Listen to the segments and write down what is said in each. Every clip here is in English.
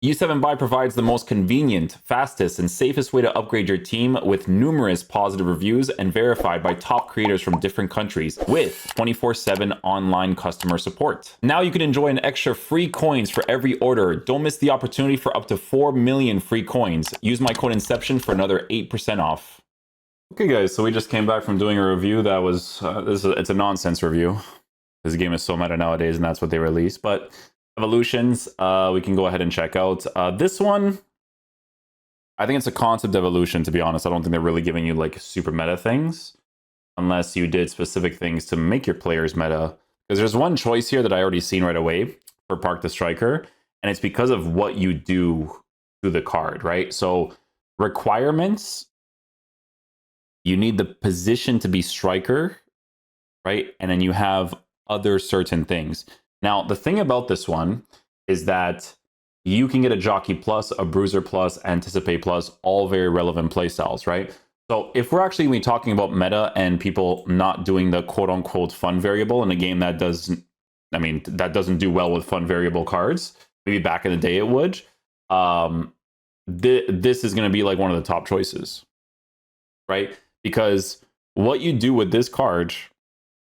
U7 Buy provides the most convenient, fastest, and safest way to upgrade your team with numerous positive reviews and verified by top creators from different countries with 24/7 online customer support. Now you can enjoy an extra free coins for every order. Don't miss the opportunity for up to 4 million free coins. Use my code Inception for another 8% off. Okay guys, so we just came back from doing a review that was, it's a nonsense review. This game is so meta nowadays and that's what they released, but evolutions, we can go ahead and check out. This one, I think it's a concept evolution, to be honest. I don't think they're really giving you like super meta things, unless you did specific things to make your players meta. Because there's one choice here that I already seen right away for Park the Striker, and it's because of what you do to the card, right? So requirements, you need the position to be striker, right? And then you have other certain things. Now, the thing about this one is that you can get a Jockey Plus, a Bruiser Plus, Anticipate Plus, all very relevant playstyles, right? So if we're actually going to be talking about meta and people not doing the quote-unquote fun variable in a game that doesn't, I mean, that doesn't do well with fun variable cards, maybe back in the day it would, this is going to be like one of the top choices, right? Because what you do with this card,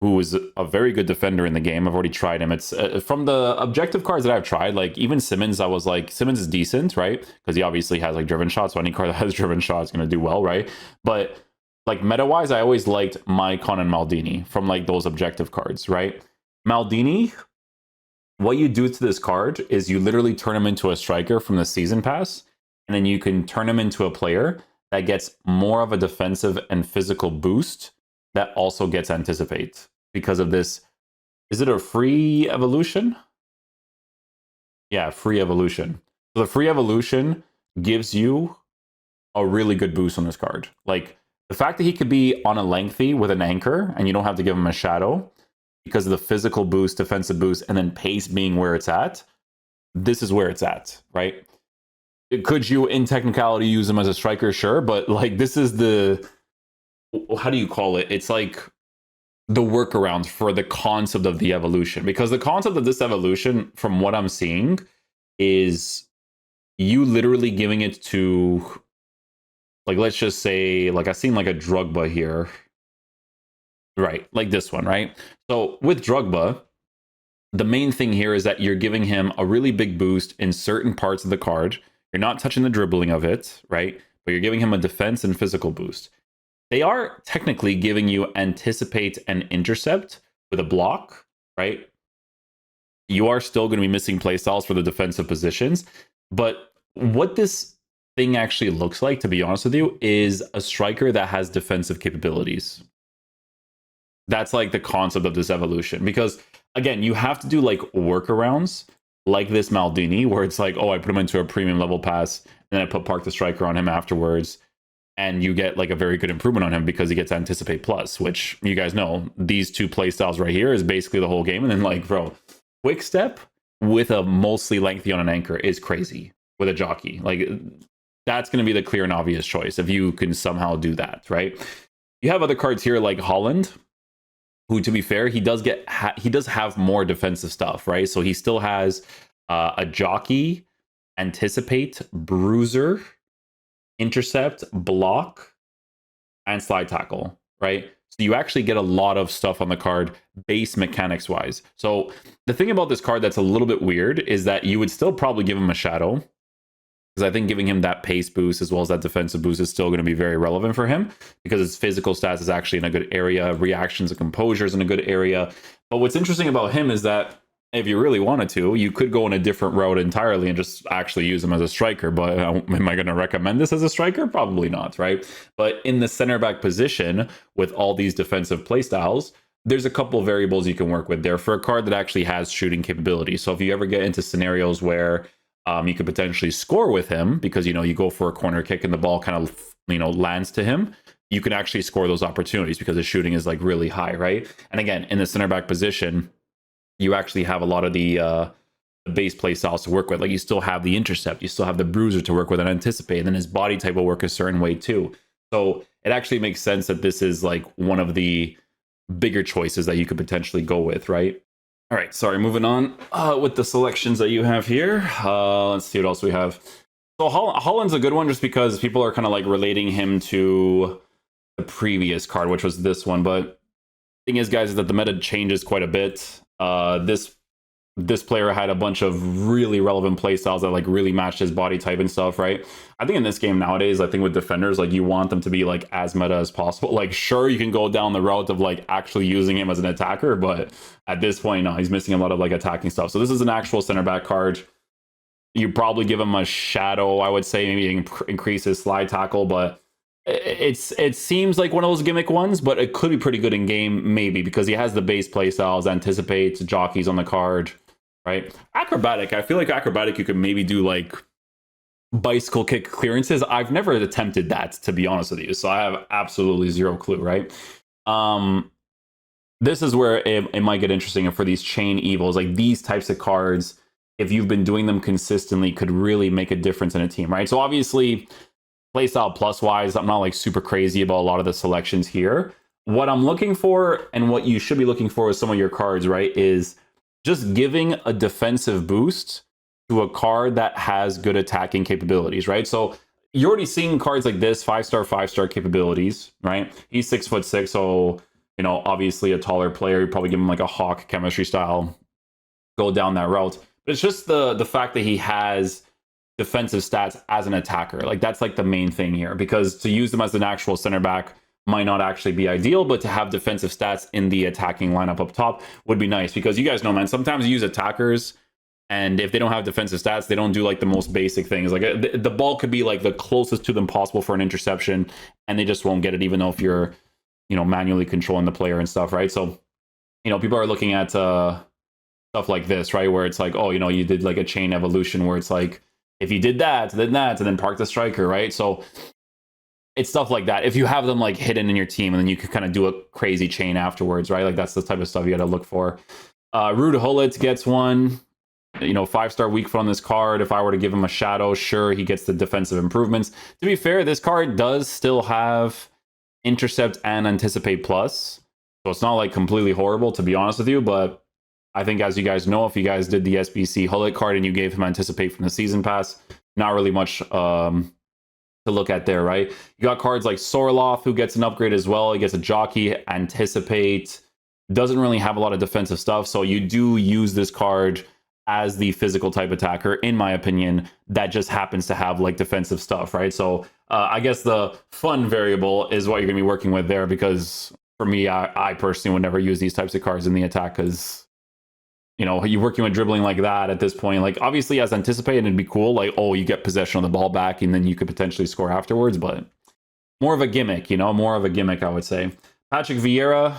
who is a very good defender in the game. I've already tried him. It's from the objective cards that I've tried, like even Simmons, I was like, Simmons is decent, right? Because he obviously has like driven shots, so any card that has driven shots is going to do well, right? But like meta-wise, I always liked Maicon and Maldini from like those objective cards, right? Maldini, what you do to this card is you literally turn him into a striker from the season pass, and then you can turn him into a player that gets more of a defensive and physical boost that also gets Anticipate because of this. Is it a free evolution? Yeah, free evolution. So the free evolution gives you a really good boost on this card. Like the fact that he could be on a lengthy with an anchor and you don't have to give him a shadow because of the physical boost, defensive boost, and then pace being where it's at. This is where it's at, right? Could you in technicality use him as a striker? Sure, but like this is the, how do you call it? It's like the workaround for the concept of the evolution, because the concept of this evolution, from what I'm seeing, is you literally giving it to, like, let's just say, like I've seen like a Drogba here, right? Like this one, right? So with Drogba, the main thing here is that you're giving him a really big boost in certain parts of the card. You're not touching the dribbling of it, right? But you're giving him a defense and physical boost. They are technically giving you Anticipate and Intercept with a block, right? You are still going to be missing playstyles for the defensive positions. But what this thing actually looks like, to be honest with you, is a striker that has defensive capabilities. That's like the concept of this evolution. Because, again, you have to do like workarounds like this Maldini, where it's like, oh, I put him into a premium level pass, and then I put Park the Striker on him afterwards. And you get like a very good improvement on him because he gets Anticipate Plus, which you guys know, these two play styles right here is basically the whole game. And then like, bro, Quick Step with a mostly lengthy on an anchor is crazy with a jockey. Like that's going to be the clear and obvious choice if you can somehow do that, right? You have other cards here like Haaland, who, to be fair, he does have more defensive stuff, right? So he still has a jockey, Anticipate, Bruiser, Intercept, block, and slide tackle, right? So you actually get a lot of stuff on the card base mechanics wise. So the thing about this card that's a little bit weird is that you would still probably give him a shadow, because I think giving him that pace boost as well as that defensive boost is still going to be very relevant for him, because his physical stats is actually in a good area, reactions and composure is in a good area. But what's interesting about him is that if you really wanted to, you could go in a different route entirely and just actually use him as a striker. But am I going to recommend this as a striker? Probably not, right? But in the center back position with all these defensive playstyles, there's a couple of variables you can work with there for a card that actually has shooting capability. So if you ever get into scenarios where you could potentially score with him because, you know, you go for a corner kick and the ball kind of, you know, lands to him, you can actually score those opportunities because the shooting is like really high, right? And again, in the center back position, you actually have a lot of the base play styles to work with. Like you still have the Intercept, you still have the Bruiser to work with and Anticipate, and then his body type will work a certain way too. So it actually makes sense that this is like one of the bigger choices that you could potentially go with, right? All right, sorry, moving on with the selections that you have here. Let's see what else we have. So Haaland's a good one just because people are kind of like relating him to the previous card, which was this one. But thing is, guys, is that the meta changes quite a bit. This player had a bunch of really relevant playstyles that like really matched his body type and stuff, right? I think in this game nowadays, I think with defenders, like you want them to be like as meta as possible. Like sure, you can go down the route of like actually using him as an attacker, but at this point, no, he's missing a lot of like attacking stuff. So this is an actual center back card. You probably give him a shadow, I would say, maybe increase his slide tackle, but it seems like one of those gimmick ones, but it could be pretty good in game, maybe, because he has the base play styles, anticipates, jockeys on the card, right? Acrobatic, I feel like acrobatic you could maybe do like bicycle kick clearances. I've never attempted that, to be honest with you, so I have absolutely zero clue, right? This is where it might get interesting, and for these chain evils, like these types of cards, if you've been doing them consistently, could really make a difference in a team, right? So obviously, playstyle plus wise, I'm not like super crazy about a lot of the selections here. What I'm looking for, and what you should be looking for with some of your cards, right, is just giving a defensive boost to a card that has good attacking capabilities, right? So you're already seeing cards like this, 5-star capabilities, right? He's 6'6", so you know, obviously a taller player, you probably give him like a Hawk chemistry style, go down that route. But it's just the fact that he has defensive stats as an attacker. Like that's like the main thing here, because to use them as an actual center back might not actually be ideal, but to have defensive stats in the attacking lineup up top would be nice, because you guys know, man, sometimes you use attackers and if they don't have defensive stats, they don't do like the most basic things. Like the ball could be like the closest to them possible for an interception and they just won't get it, even though if you're, you know, manually controlling the player and stuff, right? So, you know, people are looking at stuff like this, right? Where it's like, oh, you know, you did like a chain evolution where it's like, if you did that, then that, and then park the striker, right? So it's stuff like that. If you have them like hidden in your team, and then you could kind of do a crazy chain afterwards, right? Like that's the type of stuff you got to look for. Ruud Gullit gets one. You know, 5-star weak foot on this card. If I were to give him a shadow, sure, he gets the defensive improvements. To be fair, this card does still have intercept and anticipate plus. So it's not like completely horrible, to be honest with you, but I think, as you guys know, if you guys did the SBC Gullit card and you gave him anticipate from the season pass, not really much to look at there, right? You got cards like Sorloth, who gets an upgrade as well. He gets a jockey, anticipate, doesn't really have a lot of defensive stuff. So you do use this card as the physical type attacker, in my opinion, that just happens to have like defensive stuff, right? So I guess the fun variable is what you're going to be working with there, because for me, I personally would never use these types of cards in the attack, because, you know, you're working with dribbling like that at this point. Like, obviously, as anticipated, it'd be cool. Like, oh, you get possession of the ball back, and then you could potentially score afterwards. But more of a gimmick, you know, more of a gimmick, I would say. Patrick Vieira.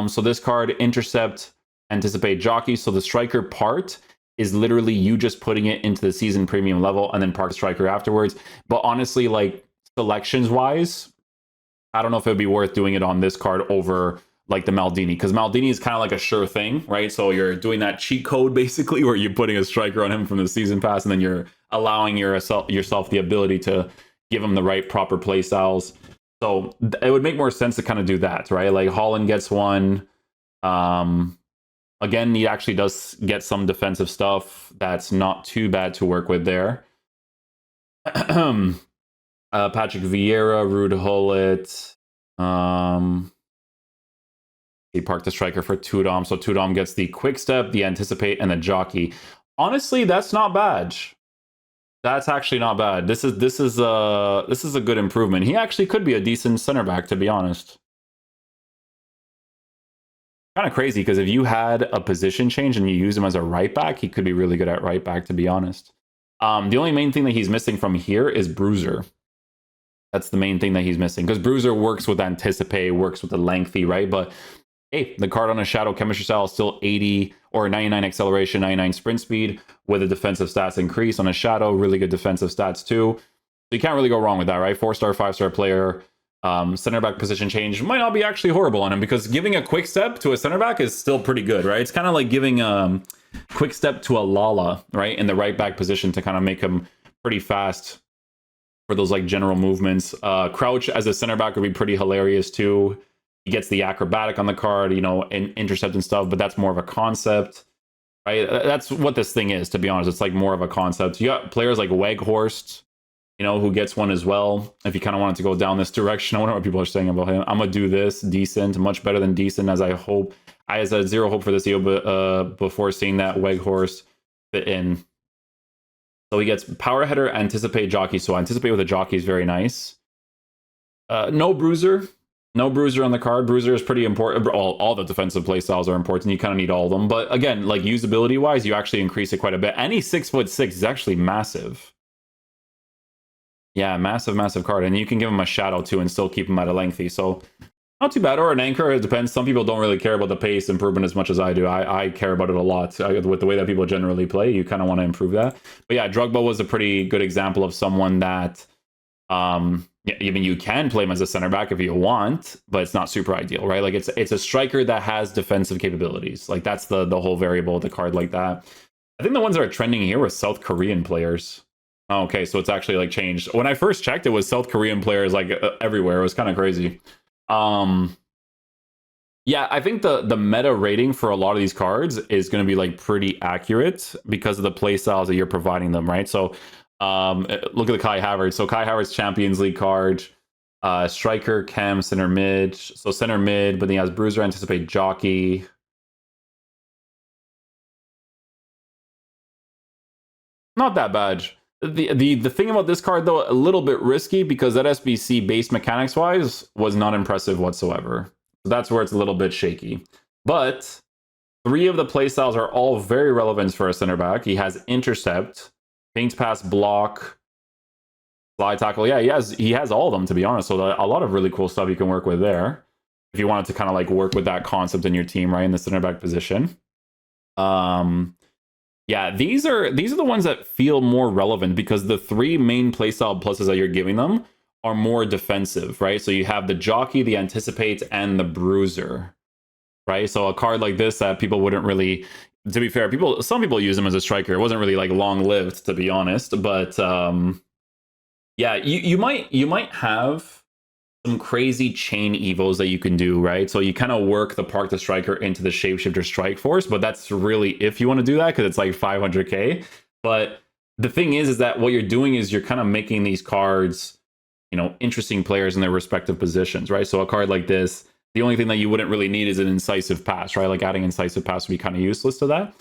So this card, intercept, anticipate, jockey. So the striker part is literally you just putting it into the season premium level and then park striker afterwards. But honestly, like selections wise, I don't know if it'd be worth doing it on this card over like the Maldini, because Maldini is kind of like a sure thing, right? So you're doing that cheat code basically where you're putting a striker on him from the season pass, and then you're allowing yourself the ability to give him the right proper play styles. So it would make more sense to kind of do that, right? Like Haaland gets one. Again, he actually does get some defensive stuff that's not too bad to work with there. Patrick Vieira, Ruud Gullit. He parked the striker for Thuram. So Thuram gets the quick step, the anticipate, and the jockey. Honestly, that's not bad. That's actually not bad. This is a good improvement. He actually could be a decent center back, to be honest. Kind of crazy, because if you had a position change and you use him as a right back, he could be really good at right back, to be honest. The only main thing that he's missing from here is Bruiser. That's the main thing that he's missing, because Bruiser works with anticipate, works with the lengthy, right? But hey, the card on a shadow chemistry style is still 80 or 99 acceleration, 99 sprint speed with a defensive stats increase on a shadow. Really good defensive stats too. So you can't really go wrong with that, right? 4-star, 5-star player. Center back position change might not be actually horrible on him, because giving a quick step to a center back is still pretty good, right? It's kind of like giving a quick step to a Lala, right, in the right back position to kind of make him pretty fast for those like general movements. Crouch as a center back would be pretty hilarious too. he gets the acrobatic on the card, you know, and intercept and stuff, but that's more of a concept, right? That's what this thing is, to be honest. It's like more of a concept. You got players like Weghorst, you know, who gets one as well. If you kind of wanted to go down this direction, I wonder what people are saying about him. I'm gonna do this decent, much better than decent, as I hope. I had zero hope for this deal, but before seeing that Weghorst fit in. So he gets power header, anticipate jockey. So anticipate with a jockey is very nice. No bruiser. No bruiser on the card. Bruiser is pretty important. All the defensive playstyles are important. You kind of need all of them. But again, like usability wise, you actually increase it quite a bit. And he's 6'6" is actually massive. Yeah, massive card. And you can give him a shadow too and still keep him at a lengthy. So not too bad. Or an anchor. It depends. Some people don't really care about the pace improvement as much as I do. I care about it a lot. With the way that people generally play, you kind of want to improve that. But yeah, Drogba was a pretty good example of someone that even you can play him as a center back if you want, but it's not super ideal, right? Like it's a striker that has defensive capabilities. Like that's the whole variable of the card like that. I think the ones that are trending here were South Korean players. Oh, okay, so it's actually like changed. When I first checked, it was South Korean players like everywhere. It was kind of crazy. Yeah, I think the meta rating for a lot of these cards is going to be like pretty accurate because of the play styles that you're providing them, right? So look at the Kai Havertz. So Kai Havertz Champions League card, striker, chem, center mid. So center mid, but then he has bruiser, anticipate jockey. Not that bad. The thing about this card though, a little bit risky because that SBC base mechanics wise was not impressive whatsoever. So that's where it's a little bit shaky. But 3 of the playstyles are all very relevant for a center back. He has intercept, paint pass, block, slide tackle. Yeah, he has all of them, to be honest. So a lot of really cool stuff you can work with there. If you wanted to kind of like work with that concept in your team, right, in the center back position. Yeah, these are the ones that feel more relevant because the 3 main playstyle pluses that you're giving them are more defensive, right? So you have the jockey, the anticipate, and the bruiser, right? So a card like this that people wouldn't really, to be fair, some people use them as a striker. It wasn't really like long lived, to be honest. But yeah, you might have some crazy chain evos that you can do, right? So you kind of work the Park the Striker into the Shapeshifter Strike Force, but that's really if you want to do that because it's like 500k. But the thing is that what you're doing is you're kind of making these cards, you know, interesting players in their respective positions, right? So a card like this, the only thing that you wouldn't really need is an incisive pass, right? Like adding incisive pass would be kind of useless to that.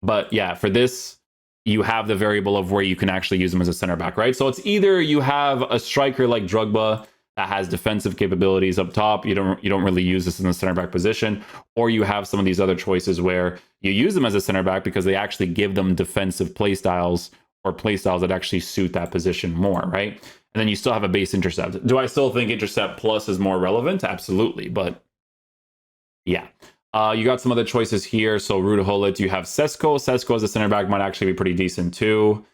But yeah, for this, you have the variable of where you can actually use them as a center back, right? So it's either you have a striker like Drogba that has defensive capabilities up top, you don't really use this in the center back position, or you have some of these other choices where you use them as a center back because they actually give them defensive play styles or play styles that actually suit that position more, right? And then you still have a base intercept. Do I still think intercept plus is more relevant? Absolutely, but yeah. You got some other choices here. So Ruud Gullit, you have Sesko. Sesko as a center back might actually be pretty decent too.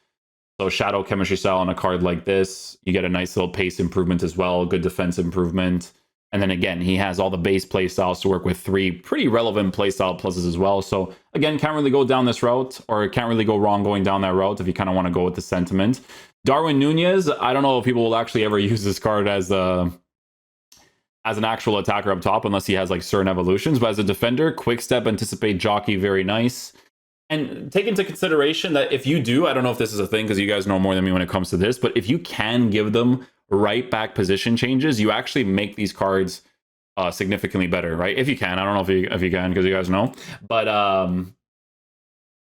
So shadow chemistry style on a card like this, you get a nice little pace improvement as well, good defense improvement. And then again, he has all the base play styles to work with 3 pretty relevant play style pluses as well. So again, can't really go down this route or can't really go wrong going down that route if you kind of want to go with the sentiment. Darwin Nunez, I don't know if people will actually ever use this card as an actual attacker up top unless he has like certain evolutions, but as a defender, quick step, anticipate, jockey, very nice. And take into consideration that if you do, I don't know if this is a thing because you guys know more than me when it comes to this, but if you can give them right back position changes, you actually make these cards significantly better, right? If you can. I don't know if you can because you guys know. But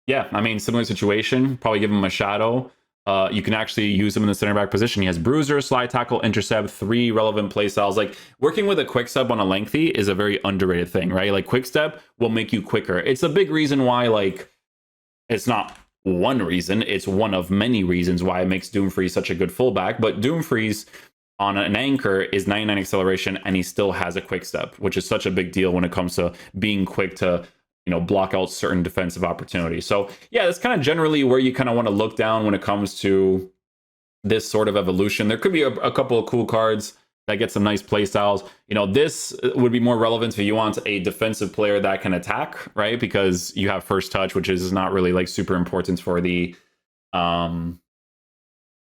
yeah, I mean, similar situation, probably give him a shadow. You can actually use him in the center back position. He has bruiser, slide tackle, intercept, 3 relevant play styles. Like working with a quick step on a lengthy is a very underrated thing, right? Like quick step will make you quicker. It's a big reason why, like, it's not one reason, it's one of many reasons why it makes Doomfree such a good fullback. But Doomfree's on an anchor is 99 acceleration and he still has a quick step, which is such a big deal when it comes to being quick to, you know, block out certain defensive opportunities. So yeah, that's kind of generally where you kind of want to look down when it comes to this sort of evolution. There could be a couple of cool cards that get some nice play styles. You know, this would be more relevant if you want a defensive player that can attack, right? Because you have first touch, which is not really like super important for the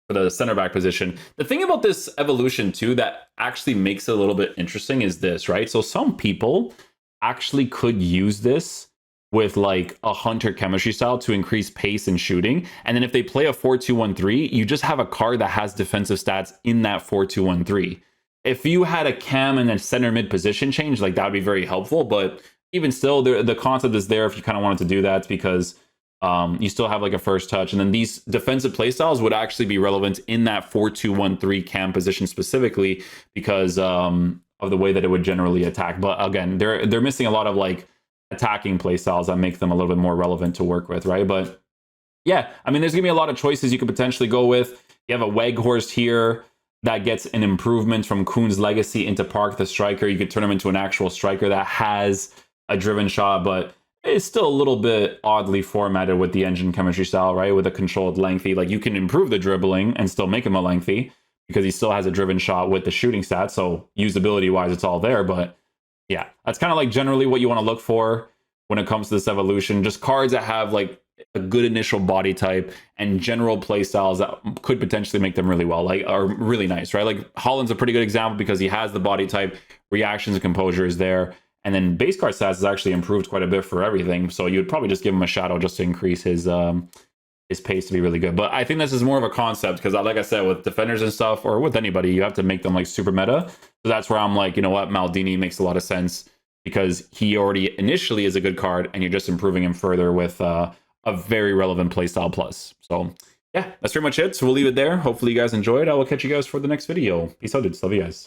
for the center back position. The thing about this evolution too that actually makes it a little bit interesting is this, right? So some people actually could use this with like a Hunter chemistry style to increase pace and shooting. And then if they play a 4-2-1-3, you just have a card that has defensive stats in that 4-2-1-3. If you had a cam and a center mid position change, like that would be very helpful. But even still, the concept is there if you kind of wanted to do that, because you still have like a first touch. And then these defensive playstyles would actually be relevant in that 4-2-1-3 cam position specifically because of the way that it would generally attack. But again, they're missing a lot of like attacking playstyles that make them a little bit more relevant to work with, right? But yeah, I mean, there's gonna be a lot of choices you could potentially go with. You have a Weghorst here that gets an improvement from Kuhn's legacy into Park the striker. You could turn him into an actual striker that has a driven shot, but it's still a little bit oddly formatted with the engine chemistry style, right? With a controlled lengthy. Like you can improve the dribbling and still make him a lengthy because he still has a driven shot with the shooting stats. So usability wise, it's all there, but yeah, that's kind of like generally what you want to look for when it comes to this evolution. Just cards that have like a good initial body type and general play styles that could potentially make them really well, like are really nice, right? Like Haaland's a pretty good example because he has the body type, reactions and composure is there. And then base card stats has actually improved quite a bit for everything. So you would probably just give him a shadow just to increase his pace to be really good. But I think this is more of a concept because like I said, with defenders and stuff, or with anybody, you have to make them like super meta. So that's where I'm like, you know what, Maldini makes a lot of sense because he already initially is a good card and you're just improving him further with a very relevant playstyle plus. So yeah, that's pretty much it. So we'll leave it there. Hopefully you guys enjoyed. I will catch you guys for the next video. Peace out, dudes. Love you guys.